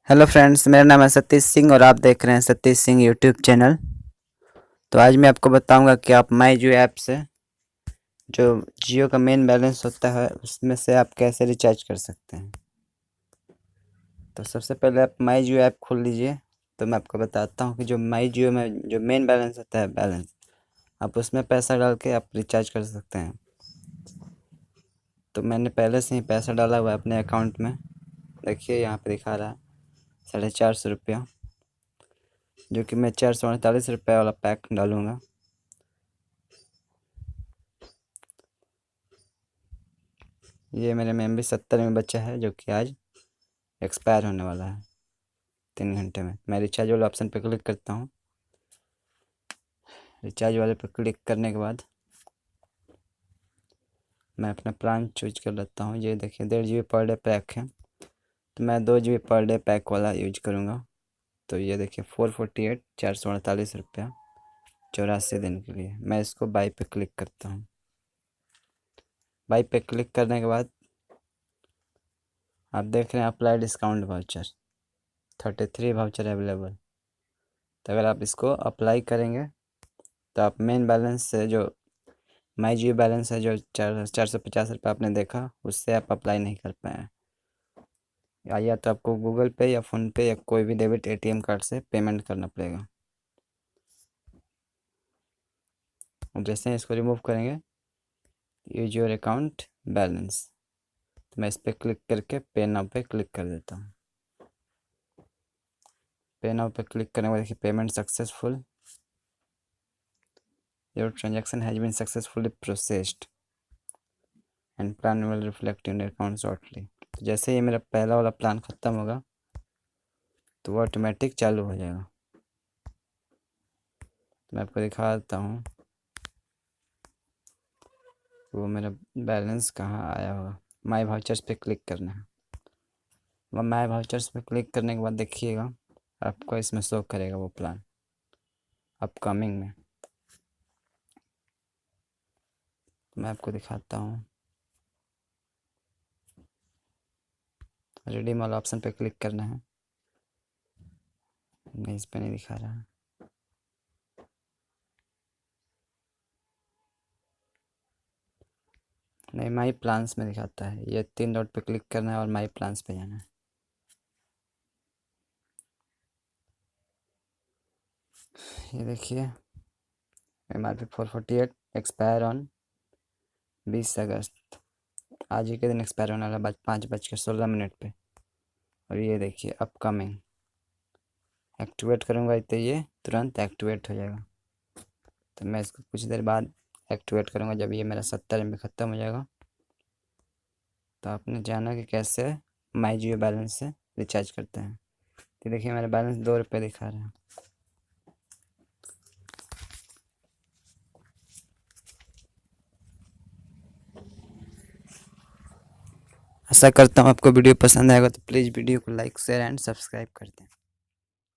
Hello friends, मेरा नाम है सतीश सिंह और आप देख रहे हैं सतीश सिंह यूट्यूब चैनल। तो आज मैं आपको बताऊंगा कि आप माई जियो ऐप से जो जियो का मेन बैलेंस होता है उसमें से आप कैसे रिचार्ज कर सकते हैं। तो सबसे पहले आप माई जियो ऐप खोल लीजिए। तो मैं आपको बताता हूं कि जो माई जियो में जो मेन बैलेंस होता है बैलेंस, आप उसमें पैसा डाल के आप रिचार्ज कर सकते हैं। तो मैंने पहले से ही पैसा डाला हुआ है अपने अकाउंट में। देखिए यहाँ पे दिखा रहा है 450 रुपया, जो कि मैं 448 रुपये वाला पैक डालूँगा। ये मेरे में भी 70 में बचा है, जो कि आज एक्सपायर होने वाला है 3 घंटे में। मैं रिचार्ज वाले ऑप्शन पर क्लिक करता हूँ। रिचार्ज वाले पर क्लिक करने के बाद मैं अपना प्लान चूज कर लेता हूँ। ये देखिए 1.5 GB पर डे पैक है, तो मैं 2 GB पर डे पैक वाला यूज करूँगा। तो ये देखिए 448 448 रुपया 84 दिन के लिए। मैं इसको बाई पे क्लिक करता हूँ। बाई पे क्लिक करने के बाद आप देख रहे हैं apply discount voucher 33 voucher available. तो अगर आप इसको अप्लाई करेंगे तो आप मेन बैलेंस से जो माई जियो बैलेंस है, जो 450 रुपये आपने देखा, उससे आप अप्लाई नहीं कर पाए। या तो आपको गूगल पे या फ़ोन पे या कोई भी डेबिट एटीएम कार्ड से पेमेंट करना पड़ेगा। और जैसे ही इसको रिमूव करेंगे, यूज योर अकाउंट बैलेंस, तो मैं इस पर क्लिक करके पे नाउ पे क्लिक कर देता हूँ। पे नाउ पे क्लिक करने के बाद देखिए payment successful, your transaction has been successfully processed and plan will reflect in account shortly. जैसे ही मेरा पहला वाला प्लान ख़त्म होगा तो वो ऑटोमेटिक चालू हो जाएगा। तो मैं आपको दिखा देता हूँ वो मेरा बैलेंस कहाँ आया होगा। माई वाउचर्स पे क्लिक करना है। वह माई वाउचर्स पे क्लिक करने के बाद देखिएगा आपको इसमें शो करेगा वो प्लान अपकमिंग में। तो मैं आपको दिखाता हूँ। रिडीम वाला ऑप्शन पे क्लिक करना है। नहीं, इस पे नहीं दिखा रहा है। नहीं, माई प्लान्स में दिखाता है। ये 3 डॉट पे क्लिक करना है और माई प्लान्स पे जाना है। ये देखिए MRP 448 एक्सपायर ऑन 20 अगस्त। आज ही के दिन एक्सपायर होने वाला 5:16 पे। और ये देखिए अपकमिंग, एक्टिवेट करूँगा तो ये तुरंत एक्टिवेट हो जाएगा। तो मैं इसको कुछ देर बाद एक्टिवेट करूँगा जब ये मेरा 70 MB ख़त्म हो जाएगा। तो आपने जाना कि कैसे माई जियो बैलेंस से रिचार्ज करते हैं। तो देखिए मेरा बैलेंस 2 रुपये दिखा रहा है। आशा करता हूँ आपको वीडियो पसंद आएगा, तो प्लीज़ वीडियो को लाइक शेयर एंड सब्सक्राइब कर दें।